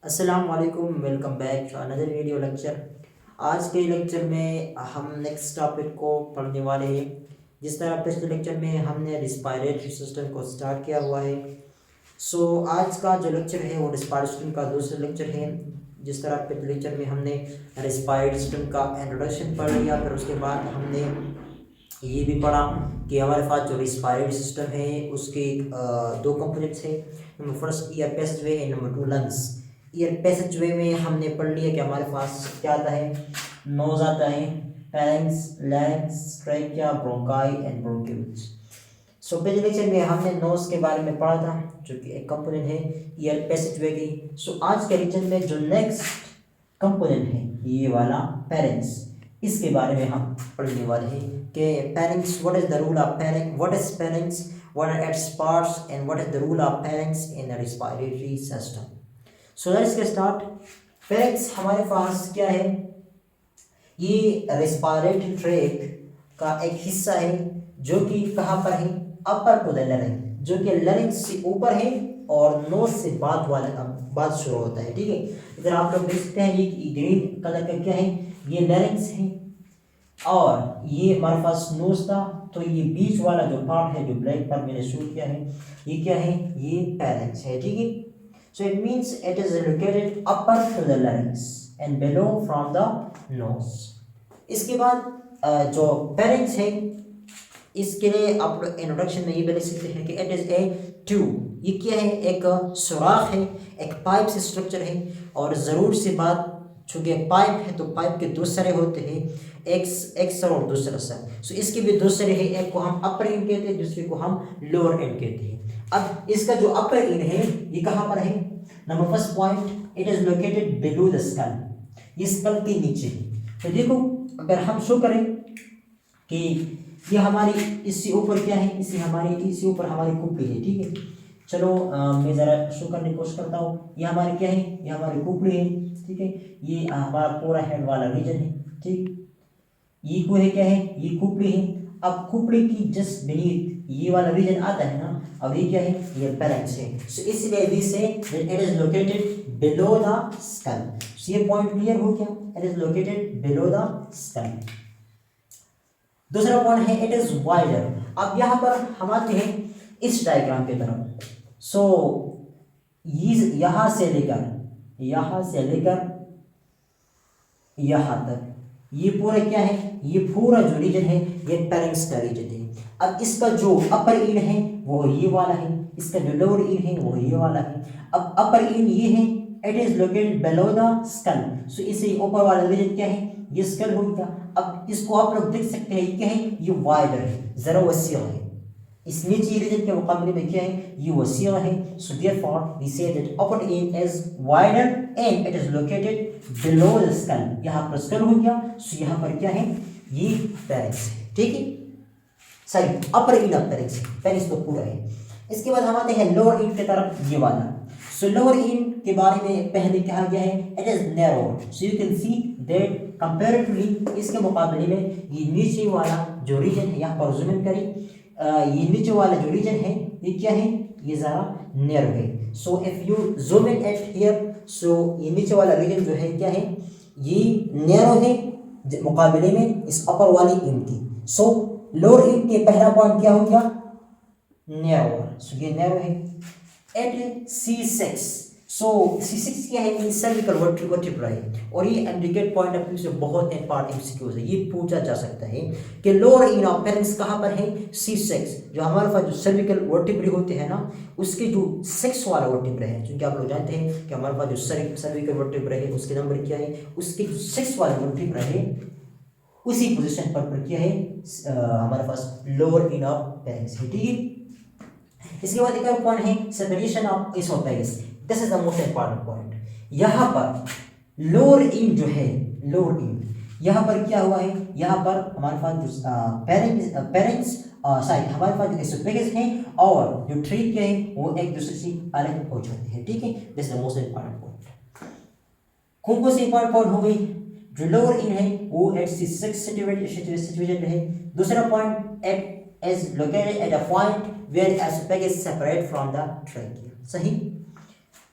अस्सलाम वालेकुम, welcome back to another video lecture. आज के लेक्चर में हम नेक्स्ट टॉपिक को पढ़ने वाले हैं। जिस तरह पिछले लेक्चर में हमने रिस्पायरेटरी सिस्टम को स्टार्ट किया हुआ है, आज का जो लेक्चर है वो रिस्पायरेटरी सिस्टम का दूसरा लेक्चर है। जिस तरह पिछले लेक्चर में हमने रिस्पायरेटरी सिस्टम का इंट्रोडक्शन पढ़ लिया, फिर उसके बाद हमने ये भी पढ़ा कि हमारे पास जो रिस्पायरेटरी सिस्टम है उसके दो कंपोनेंट्स हैं। Number first ear passageway and number two lungs. Ear passageway में हमने पढ़ लिया कि हमारे पास क्या आता है, नोज आता है, pharynx, larynx, trachea, bronchi and bronchioles. पिछले लेक्चर में हमने नोज के बारे में पढ़ा था, जो कि एक कंपोनेंट है ईयर पैसेजवे की। आज के लेक्चर में जो नेक्स्ट कंपोनेंट है ये वाला फेरेंक्स, इसके बारे में हम पढ़ने वाले हैं कि pharynx, what is the role of pharynx, what is pharynx, what are its parts and what is the role of pharynx in the respiratory system. So let's get start. pharynx हमारे पास क्या है, ये रेस्पिरेटरी ट्रैक का एक हिस्सा है जो कि कहाँ पर है, अपर टू द लैरिंक्स, जो कि लैरिंक्स से ऊपर है और नोज से बाद वाला बाद शुरू होता है। ठीक है, इधर आप लोग देख सकते हैं ये ग्रीन कलर का क्या है, ये लैरिंक्स है और ये हमारे पास नोज था। तो ये बीच वाला जो पार्ट है जो ब्लैक पर मैंने शो किया है, ये क्या है, ये पैरेंक्स है। ठीक है, so it means it is located upper two the larynx and below from the nose. इसके बाद जो पैरेंक्स है इसके लिए आप लोग इंट्रोडक्शन में ये भी लिख सकते हैं कि इट इज ए ट्यूब। ये क्या है, एक सुराख है, एक पाइप से स्ट्रक्चर है। और ज़रूर सी बात, चूँकि पाइप है तो पाइप के दो सरे होते हैं, एक सर और दूसरा सर। इसके भी दो सरे हैं, एक को हम अपर एंड कहते हैं, दूसरे को हम लोअर एंड कहते हैं। अब इसका जो अपर एंड है ये कहाँ पर है, number first point, it is located below the school, ये स्कल के नीचे है। तो देखो अगर हम शो करें कि ये हमारी इससे ऊपर क्या है, इससे ऊपर हमारी खोपड़ी है। ठीक है, चलो मैं ज़रा शो करने की कोशिश करता हूँ। ये हमारी क्या है, ये हमारी खोपड़ी है। ठीक है, ये हमारा पूरा हेड वाला रीजन है। ठीक, ये को है क्या है, ये खोपड़ी है। अब खोपड़ी की जस्ट बीनीथ ये वाला रीजन आता है ना, अब ये क्या है, ये पैरेंक्स है। इसलिए वी से it is located below the school. ये पॉइंट क्लियर हो गया, it is located below the school. दूसरा पॉइंट है इट इज वाइडर। अब यहाँ पर हम आते हैं इस डायग्राम की तरफ। ये यहाँ से लेकर यहाँ तक ये पूरा क्या है, ये पूरा जो रीजन है ये पैरेंक्स का रीजन है। अब इसका जो अपर इन है वो ये वाला है, इसका जो लोअर इन है वो ये वाला है। अब अपर इन ये है, it is located below the school. इसे ऊपर वाला रीजन क्या है, ये स्कल हो गया। अब इसको आप लोग देख सकते हैं, ये क्या है, ये वाइडर है, जरा वसील है। इस नीचे रीजन के मुकाबले में क्या है, ये वसील है। So therefore we say that upper in is wider and it is located below the skull. यहाँ पर स्कल हो गया, सो यहाँ पर क्या है, ये पैरेंक्स है। ठीक है, सॉरी अपर इन ऑफ पैरेंक्स, पैरेंक्स तो पूरा है। इसके बाद हम आते हैं लोअर इन की तरफ, ये वाला। लोअर इन के बारे में पहले कहा गया है it is narrow. So you can see that comparatively इसके मुकाबले में ये नीचे वाला जो रीजन है, यहाँ पर जूम इन करें, ये नीचे वाला जो रीजन है ये क्या है, ये ज़रा नैरो है। So if you zoom in eight here, ये नीचे वाला रीजन जो है क्या है, ये नैरो है मुकाबले में इस अपर वाली इन की। लोअर इन के पहला पॉइंट क्या हो गया, नैरो। ये नैरो है एट C6। C6 क्या है, ये सर्विकल वर्टिब्रा है। और ये इंडिकेट पॉइंट ऑफ व्यू से बहुत इंपॉर्टेंट एमसीक्यूज है। ये पूछा जा सकता है कि लोअर इन ऑफ पैरेंक्स कहाँ पर है, C6। जो हमारे पास जो सर्विकल वर्टिब्रे होते हैं ना, उसके जो 6 वाला वर्टिब्रा है, क्योंकि आप लोग जानते हैं कि हमारे पास जो सर्विकल वर्टिब्रा है उसके नंबर क्या है, उसके जो 6 वाला वर्टिब्रा है उसी पोजीशन पर क्या है, हमारे पास लोअर इन ऑफ पैरेंक्स है। ठीक है, इसके बाद एक और पॉइंट है separation of oesophagus. This is the most important point. यहाँ पर लोअर इन जो है, लोअर इन यहाँ पर क्या हुआ है, यहाँ पर हमारे पास जो पैरेंक्स हमारे पास जो इसोफेगस है और जो ट्री के हैं वो एक दूसरे से अलग हो जाते हैं। ठीक है, this is the most important point. कौन से इंपॉर्टेंट पॉइंट हो गई, जो लोअर इन है वो एट C6 सिचुएशन है। दूसरा point at is located at a point where esophagus is separate from the trachea. सही।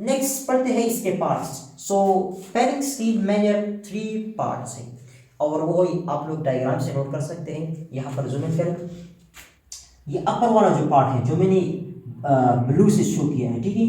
नेक्स्ट पढ़ते हैं इसके पार्ट्स। सो फेरिंग्स की मेजर 3 पार्ट्स हैं और वो आप लोग डायग्राम से नोट कर सकते हैं। यहाँ पर जूम इन करें, ये अपर वाला जो पार्ट है जो मैंने ब्लू से शो किया है, ठीक है,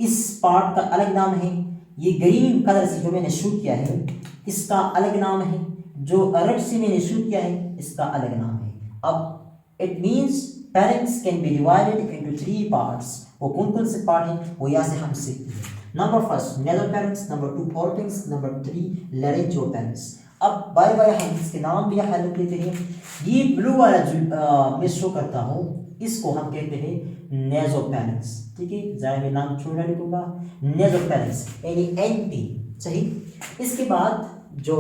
इस पार्ट का अलग नाम है। ये ग्रीन कलर से जो मैंने शो किया है इसका अलग नाम है। जो रेड से मैंने शो किया है इसका अलग नाम है। अब it means parents can be divided into 3 parts. वो कौन कौन से पार्ट हैं वो यहाँ से हम सीखते हैं। Number first nasal parents, number 2 फोर्टिंग्स, नंबर 3 लैरिंजियल पेरेंट्स। अब बाय बाय हम इसके नाम भी यहाँ लिख लेते हैं। ये ब्लू वाला जो मैं शो करता हूँ इसको हम कहते हैं नेजोफेरिंक्स, ठीक है, जरा मैं नाम छोटा लिखूंगा, नेजोफेरिंक्स यानी एनपी, सही। इसके बाद जो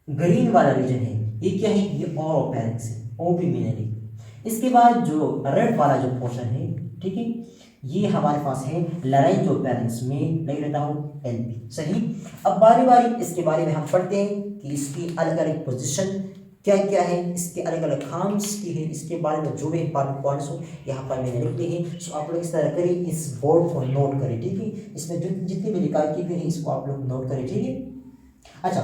ग्रीन वाला रीजन है ये क्या है, ये ओरोफेरिंक्स है, ओ भी मैंने लिखा। इसके बाद जो रेड वाला जो पोर्शन है, ठीक है, ये हमारे पास है लैरिंजियोफेरिंक्स में लिख लेता हूँ एलपी, सही। अब बारी बारी इसके बारे में हम पढ़ते हैं कि इसकी अलग अलग पोजीशन क्या क्या है, इसके अलग अलग खाम्स की है, इसके बारे में जो भी इंपॉर्टेंट पॉइंट्स हो यहाँ पर मैंने लिख दिए हैं। सो आप लोग इस तरह करें, इस बोर्ड को नोट करें, ठीक है, इसमें जितनी भी लिखाई की गई है इसको आप लोग नोट करें, ठीक है। अच्छा,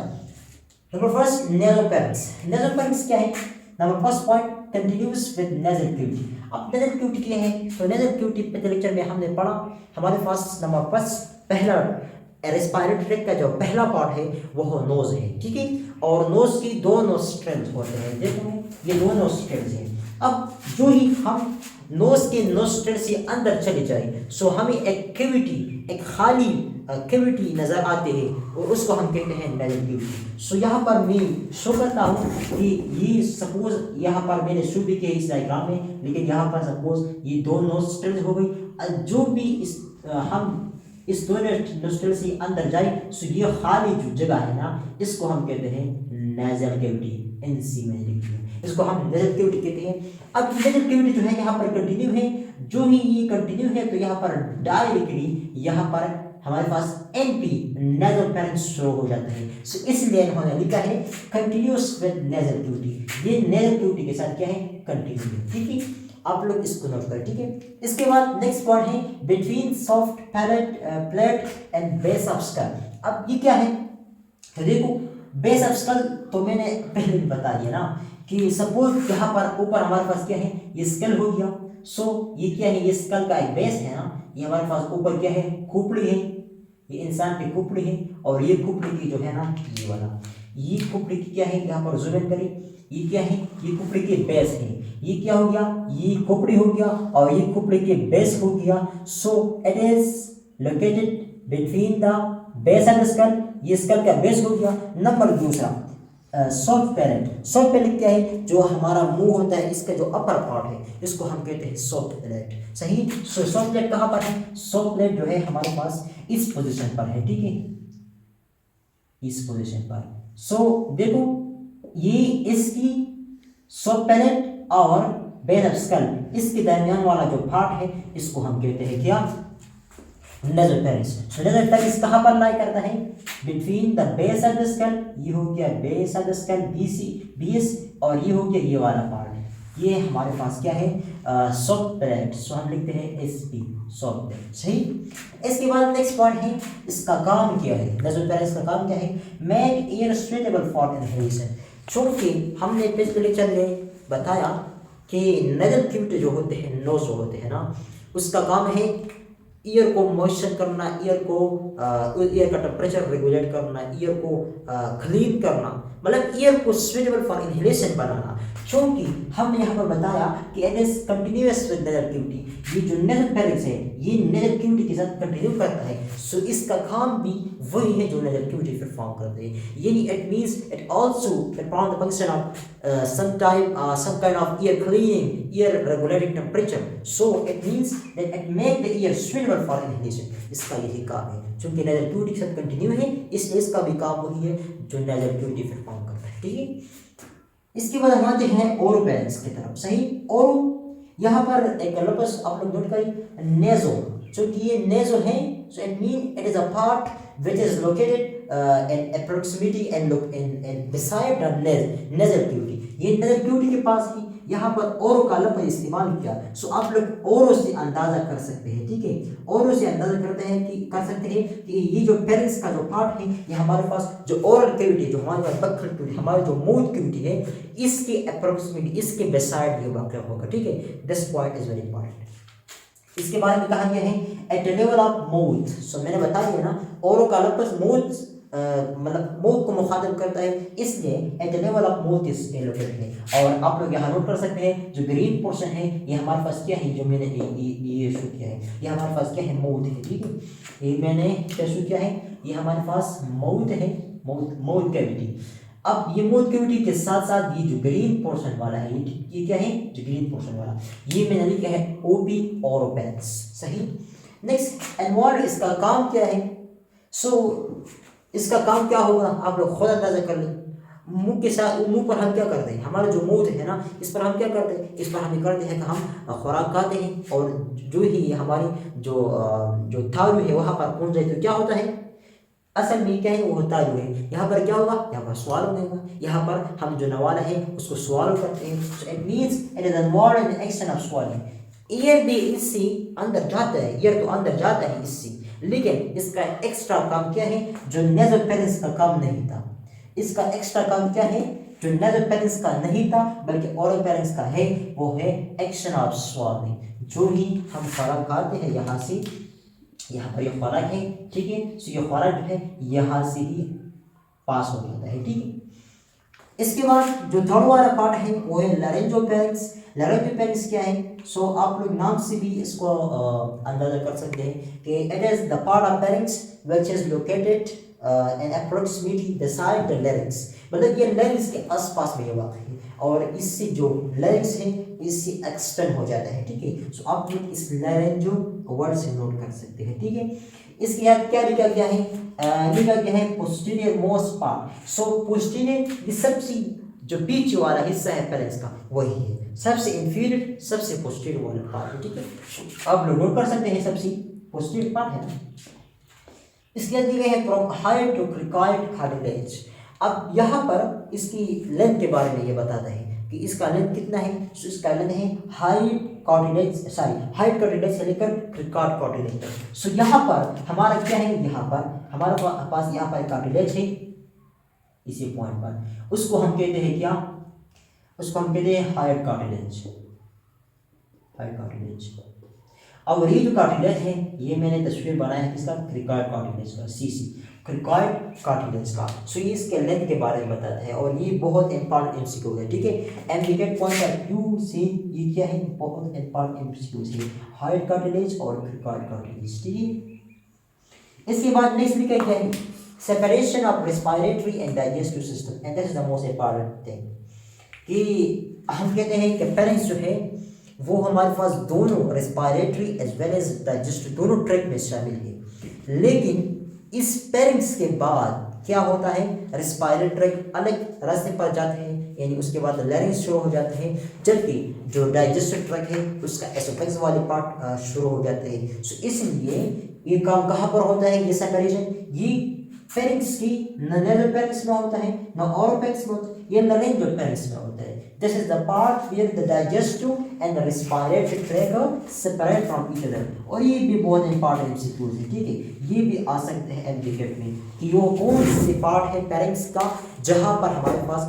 नंबर फर्स्ट नेजोफेरिंक्स। नेजोफेरिंक्स क्या है? Number first point continuous with nasal cavity. अब नेजल क्यूटी क्या है? तो नेजल क्यूटी पिछले लेक्चर में हमने पढ़ा, हमारे पास नंबर फर्स्ट पहला रेस्पिरेटरी ट्रैक्ट का जो पहला पार्ट है वो नोज है, ठीक है, और नोज की 2 नोस्ट्रल्स होते हैं, देखो ये 2 नोस्ट्रल्स हैं। अब जो ही हम नोज के नोस्ट्रल से अंदर चले जाए सो हमें एक कैविटी, एक खाली कैविटी नजर आते हैं और उसको हम कहते हैं नेजल क्यूटी। सो यहाँ पर मैं शो करता हूँ कि ये सपोज यहाँ पर मैंने शो भी किया इस डायग्राम में, लेकिन यहाँ पर सपोज ये 2 नोस्ट्रल्स हो गई। जो भी इस हम इस 2 नोस्ट्रल से अंदर जाए सो ये खाली जो जगह है ना इसको हम कहते हैं नेजल कैविटी, एनसी में लिखते हैं, इसको हम नेजल कैविटी कहते हैं। अब नेजल कैविटी जो है यहाँ पर कंटिन्यू है, जो ही ये कंटिन्यू है तो यहाँ पर डायरेक्टली यहाँ पर हमारे पास एनपी नेजोफेरिंक्स शो हो जाता है। सो इसलिए इन्होंने लिखा है कंटिन्यूस विद नेजल कैविटी। ये नेजल कैविटी के साथ क्या है, कंटिन्यू है, ठीक है, आप लोग इसको नोट करें, ठीक है। इसके बाद नेक्स्ट पॉइंट है between soft plate and base of skull. अब ये क्या है, तो देखो बेस ऑफ स्कल तो मैंने पहले भी बता दिया ना कि सपोज यहाँ पर ऊपर हमारे पास क्या है, ये स्कल हो गया। सो ये क्या है, ये स्कल का एक बेस है ना, ये हमारे पास ऊपर क्या है, खोपड़ी है, ये इंसान की खोपड़ी है, और ये खोपड़ी की जो है ना ये वाला, ये खोपड़ी की क्या है, यहाँ पर जूम इन करें, ये क्या है, ये खोपड़ी के बेस है। ये क्या हो गया, ये खोपड़ी हो गया और ये खोपड़ी के बेस हो गया। So it is located between the base and skull, ये स्कल का बेस हो गया। नंबर दूसरा सॉफ्ट पैलेट। सॉफ्ट पैलेट क्या है, जो हमारा मुंह होता है इसका जो अपर पार्ट है इसको हम कहते हैं सॉफ्ट पैलेट, सही। सो सॉफ्ट पैलेट कहाँ पर है, सॉफ्ट पैलेट जो है हमारे पास इस पोजीशन पर है, ठीक है, इस पोजीशन पर। सो देखो ये इसकी सॉफ्ट पैलेट और बेस ऑफ स्कल इसके दरमियान वाला जो पार्ट है इसको हम कहते हैं क्या, नेजोफेरिंक्स। सो नेजोफेरिंक्स कहाँ पर लाई करता है, between the base of the skull, ये हो गया बेस ऑफ द स्कल बीस, और ये हो गया ये वाला पार्ट, ये हमारे पास क्या है, सॉफ्ट पैलेट। सो हम लिखते हैं एसपी, सॉफ्ट पैलेट, सही। इसके बाद नेक्स्ट पॉइंट है, इसका काम क्या है, नेजोफेरिंक्स का काम क्या है, make air suitable for inhalation. चूंकि हमने पिछले लेक्चर में बताया कि नेजल क्यूटी जो होते हैं, नोज जो होते हैं ना, उसका काम है ईयर को मॉइस्चर करना, ईयर का टेम्परेचर रेगुलेट करना, ईयर को क्लीन करना, मतलब ईयर को सुइटेबल फॉर इनहेलेशन बनाना। क्योंकि हमने यहाँ पर बताया कि it is continuous with nasal cavity, ये जो नेजल फेरिंक्स है ये नेजल क्यूटी के साथ कंटिन्यू करता है। सो इसका काम भी वही है जो नेजल क्यूटी परफॉर्म करते हैं, यानी it means it also perform the function of some kind of ear cleaning, ear regulating temperature. So it means that it make the ear suitable for inhalation. इसका यही काम है, चूंकि नेजल क्यूटी के साथ कंटिन्यू है इसलिए इसका भी काम वही है जो नेजल क्यूटी परफॉर्म करता है, ठीक है। इसके बाद हम आते हैं ओरोफेरिंक्स की तरफ, सही। ओरो यहाँ पर एक लफ्ज़ आप लोग नोट करें, नेजो, चूंकि ये नेजो है so it mean it is a part which is located in proximity and beside the nasal cavity। ये nasal cavity के पास ही यहाँ पर ओरो का लफ्ज़ इस्तेमाल किया। सो आप लोग ओरो से अंदाज़ा कर सकते हैं, ठीक है, ओरो से अंदाज़ा कर सकते हैं कि ये जो पेरेंट्स का जो पार्ट है, ये हमारे पास जो ओरल कैविटी, जो हमारे पास बक्खल कैविटी, हमारी जो माउथ कैविटी है, इसके अप्रोक्सीमेटली, इसके बेसाइड ये वाक़ होगा, ठीक है। This point is very important. इसके बारे में कहा गया है at the level of mouth. So मैंने बता दिया ना, ओरो का लफ्ज़ माउथ मतलब माउथ को मुखातिब करता है, इसलिए eight the level of mouth is located है। और आप लोग यहाँ नोट कर सकते हैं जो ग्रीन पोर्शन है ये हमारे पास क्या है, जो मैंने ये शो किया है, ये हमारे पास क्या है, माउथ है, ठीक है। ये मैंने क्या शो किया है, ये हमारे पास माउथ है, माउथ कैविटी। अब ये माउथ कैविटी के साथ साथ ये जो ग्रीन पोर्शन वाला है, ये क्या है, जो ग्रीन पोर्शन वाला, ये मैंने लिखा है ओपी ओरोपेंस, सही। नेक्स्ट एनवॉल्व, इसका काम क्या है। सो इसका काम क्या होगा, आप लोग खुद अंदाजा कर लें। मुंह के साथ, मुंह पर हम क्या करते हैं, हमारा जो मुंह है ना, इस पर हम क्या करते हैं, इस पर हम करते हैं कि हम खुराक खाते हैं, और जो ही हमारी जो थालू है वहाँ पर पहुँच जाए तो क्या होता है, असल में क्या है, वो तालू है। यहाँ पर क्या होगा, यहाँ पर स्वालो होगा, यहाँ पर हम जो नवाला है उसको स्वालो करते हैं। So it means it is involved in action of swallowing. Ear भी इससे अंदर जाता है, ईयर तो अंदर जाता है इससे, लेकिन इसका एक्स्ट्रा काम क्या है, जो नेज़ोफेरेंस का काम नहीं था। इसका एक्स्ट्रा काम क्या है, जो नेज़ोफेरेंस का नहीं था बल्कि ओरोफेरेंस का है, वो है एक्शन ऑफ स्वालिंग। जो ही हम खुराक खाते हैं यहाँ से, यहाँ पर ये खुराक है, ठीक है। सो ये खुराक जो है यहाँ से ही पास हो जाता है, ठीक है। इसके बाद जो थर्ड वाला पार्ट है वो है लैरिंजोफेरेंस। लैरिंजोफेरेंस क्या है, सो आप लोग नाम से भी इसको अंदाजा कर सकते हैं कि it is the part of pharynx which is located in approximately beside the larynx. मतलब ये लैरिंक्स के आसपास में वाक़ है, और इससे जो लैरिंक्स है इससे एक्सटेंड हो जाता है, ठीक है। सो आप लोग इस लैरिंजो वर्ड से नोट कर सकते हैं, ठीक है। इसके बाद क्या लिखा गया है, लिखा गया है पोस्टीरियर मोस्ट पार्ट। सो पोस्टीरियर ये सबसे जो पीछे वाला हिस्सा है फेरेंक्स का वही है, सबसे इंफीरियर, सबसे पोस्टीरियर वाला पार्ट है, ठीक है। आप लोग नोट कर सकते हैं सबसे पोस्टीरियर पार्ट है ना। इसके बाद दिए गए हैं from height to cricoid cartilage. अब यहाँ पर इसकी लेंथ के बारे में ये बताता है कि इसका लेंथ कितना है। तो इसका लेंथ है हाइट कार्टिलेज से लेकर क्रिकॉइड कार्टिलेज तक। सो यहाँ पर हमारा क्या है, यहाँ पर हमारे पास यहाँ पर कार्टिलेज है इसी पॉइंट पर, उसको हम कहते हैं क्या, उसको हम कहते हैं हाइट कार्टिलेज। और ये जो कार्टिलेज है ये मैंने तस्वीर बनाया है किसका, क्रिकॉइड कार्टिलेज का, क्रिकॉइड कार्टिलेज का। सो ये इसके लेंथ के बारे में बताता है, और ये बहुत इंपॉर्टेंट एमसीक्यू है, ठीक है। एमडीकेट पॉइंट ऑफ व्यू से ये क्या है, बहुत इंपॉर्टेंट एमसीक्यू है, हाइट कार्टिलेज और क्रिकॉइड कार्टिलेज, ठीक है। इसके बाद नेक्स्ट लिखा क्या है, separation of respiratory and digestive system, and that is the most important thing. कि हम कहते हैं कि फेरेंक्स जो है वो हमारे पास दोनों respiratory as well as digestive दोनों ट्रैक में शामिल है, लेकिन इस फेरेंक्स के बाद क्या होता है, रेस्पिरेटरी ट्रैक अलग रास्ते पर जाते हैं, यानी उसके बाद लैरिंक्स शुरू हो जाते हैं, जबकि जो डाइजेस्टिव ट्रैक है उसका एसोफेगस वाले पार्ट शुरू हो जाते हैं। सो इसलिए ये काम कहाँ पर होता है, ये सेपरेशन, ये फेरेंक्स की न नेज़ोफेरेंक्स में होता है न ओरोफेरेंक्स में होता है, ये लैरिंजोफेरेंक्स में होता है। This is the part where the digestive and the respiratory tract separate from each other. और ये भी बहुत इंपॉर्टेंट एमसीक्यूज है, ठीक है। ये भी आ सकते हैं एमसीक्यू में कि वो कौन से पार्ट है फेरेंक्स का जहाँ पर हमारे पास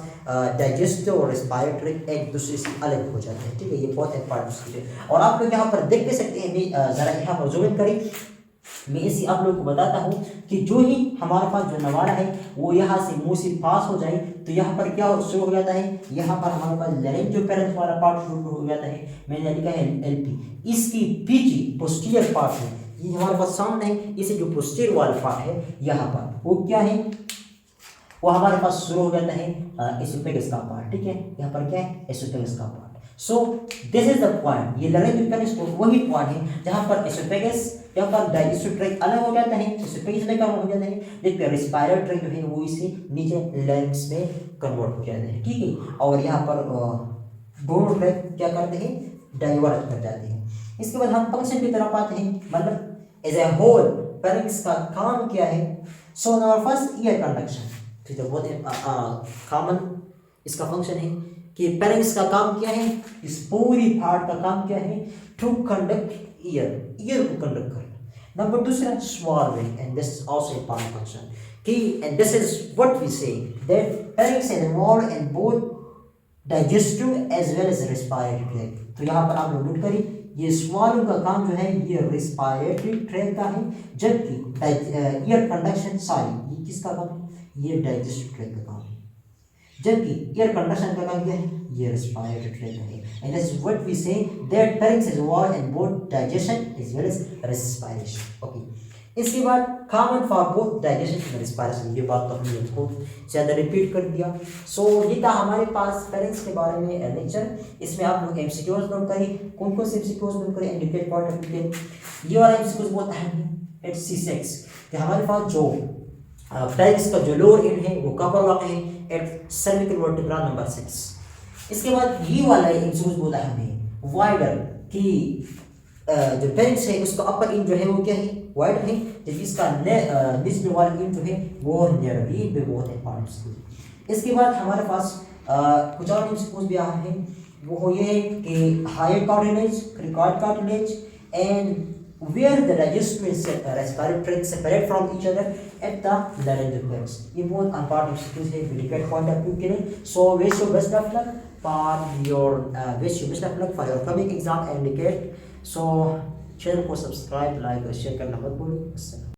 डाइजेस्टिव और रेस्पिरेटरी एक दूसरे से अलग हो जाते हैं, ठीक है। ये बहुत इंपॉर्टेंट चीज़ है, और आप लोग यहाँ पर देख भी सकते हैं। ज़रा यहाँ पर जूम इन करें, मैं इसी आप लोगों को बताता हूँ कि जो ही हमारे पास जो नवाला है वो यहाँ से मुंह से पास हो जाए तो यहाँ पर क्या शुरू हो जाता है, यहाँ पर हमारे पास लैरिंजोफेरेंस वाला पार्ट शुरू हो जाता है। मैंने लिखा है एलपी, इसकी पीछे पोस्टीरियर पार्ट है, ये हमारे पास सामने है, इसे जो पोस्टीरियर वाला पार्ट है यहाँ पर वो क्या है, वो हमारे पास शुरू हो जाता है एसोफेगस का पार्ट, ठीक है। यहाँ पर क्या है, एसोफेगस का part. So this is the point, ये लैरिंजोफेरेंस वही पॉइंट है जहाँ पर एसोफेगस, यहाँ पर डाइजेस्टिव ट्रैक अलग हो जाता है, एसोफेगस में कम हो जाता है, जबकि रेस्पिरेटरी ट्रैक जो है वो इसे नीचे लैरिंक्स में कन्वर्ट हो जाते हैं, ठीक है। और यहाँ पर दोनों ट्रैक क्या करते हैं, डाइवर्ट कर जाते हैं। इसके बाद हम फंक्शन की तरफ आते हैं, मतलब एज ए होल फेरेंक्स का काम क्या है। So number first year conduction, ठीक है, बहुत कॉमन इसका फंक्शन है कि पेरेंट्स का काम क्या है, इस पूरी पार्ट का काम क्या है, टू कंडक्ट ईयर को कंडक्ट करना। नंबर दूसरा swallowing, and this is also a part function कि and this is what we say that pharynx is involved in both digestive as well as respiratory tract। तो यहाँ पर आप note करें ये swallow का काम जो है ये respiratory tract का है, जबकि ईयर कंडक्शन सॉरी ये किसका काम है, ये digestive tract का काम है, जबकि ईयर कंडक्शन का काम क्या है, ये respiratory tract है। and that's what we say that pharynx is involved in both digestion as well as respiration। okay, इसके बाद common for both digestion and respiration, ये बात तो हमने बहुत ज़्यादा रिपीट कर दिया। सो ये था हमारे पास पेरेंट्स के बारे में लेक्चर। इसमें आप लोग एमसीक्यूज नोट करें, कौन कौन से एमसीक्यूज नोट करें, इंडिकेट पार्ट ऑफ द ये वाला एमसीक्यूज बहुत अहम है। एट C6 कि हमारे पास जो पेरेंट्स का जो लोअर एंड है वो कहाँ पर वाक़ है, एट सर्विकल वर्टिब्रा नंबर 6। इसके बाद ये वाला एमसीक्यूज बहुत अहम है, वाइडर कि जो पेरेंट्स है उसका अपर इंड जो है वो क्या है, वाइडर है, जबकि इसका निचले वाला इंड जो है वो नैरो, ये भी बहुत इंपॉर्टेंट। इसके बाद हमारे पास कुछ और एमसीक्यूज भी आ है, वो ये है कि higher cartilage, cricoid cartilage and where the digestive and respiratory tract separate from each other at the laryngeals। ये बहुत important एमसीक्यूज है डेलिकेट पॉइंट ऑफ व्यू के लिए। सो wish you best of luck for your coming exam and indicate। So channel को subscribe, like और share करना मत भूलिए।